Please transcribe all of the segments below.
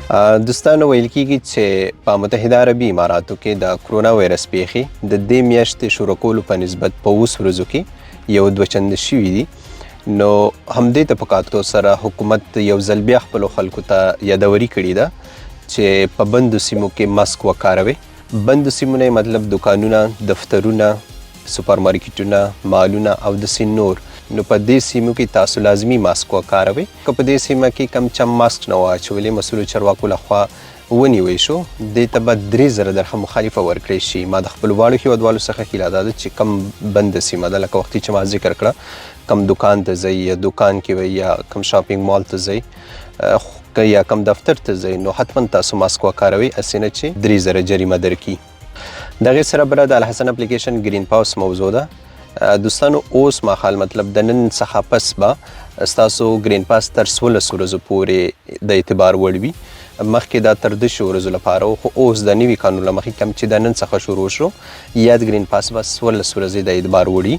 دوستانو ویل کېږي چې په متحده عربي اماراتو کې د کرونا وایرس پیښې د دې میاشتې شروع کولو په نسبت په 20 ورځو کې یو دوه چنده شوي دي. نو همدې ته په کاتو سره حکومت یو ځل بیا خپلو خلکو ته یادوري کړې ده چې په بندو سیمو کې ماسک وکاروئ. بندو سیمو نه مطلب دکانونه، دفترونه، سوپرمارکیټونه، مالونه او داسې نور. نو په دې سیمو کې تاسو لازمي ماسک وکاروئ. که په دې سیمه کې کم چم ماسک نه واچولې مسؤلو چارواکو لخوا ونیوی شو، دې ته به 3000 درهم مخالفه ورکړی شي. ما د خپلو واړو هیوادوالو څخه هیله ده چې کم بنده سیمه ده لکه وختي چې ما ذکر کړه، کم دکان ته ځئ یا دکان کې وئ یا کم شاپینګ مال ته ځئ یا کم دفتر ته ځئ، نو حتما تاسو ماسک وکاروئ، هسې نه چې 3000 جریمه درکړي. دغې سره بله د الحسن اپلیکیشن گرین پاس موضوع ده. دوستانو اوس مهال مطلب د نن څخه پس به ستاسو گرین پاس تر 16 ورځو پورې د اعتبار وړ وي. مخکې دا تر 10 ورځو لپاره خو اوس د نوي قانون له مخې کم چې د نن څخه شروع شو یاد گرین پاس به 16 ورځې د اعتبار وړي.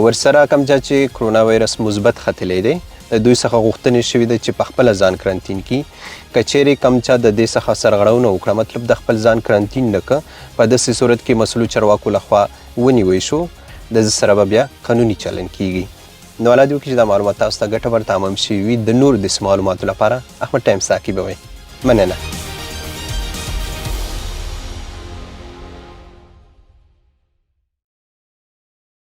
ورسره کم چا چې کرونا وایرس مثبت ختلی دی، د دوی څخه غوښتنې شوي ده چې په خپله ځان کرنتین کړي. که چیرې کم چا د دې څخه سرغړونه وکړه، مطلب د خپل ځان کرنتین نه کړه، په داسې صورت کې مسؤلو چارواکو لخوا ونیوی شو، د سره به بیا قانوني چلن کیږي. نو الله دې وکړي چې دا معلومات تاسو ته ګټور تمام شوي وي. د نور داسې معلوماتو لپاره احمد ټایمز تعقیبوئ. مننه.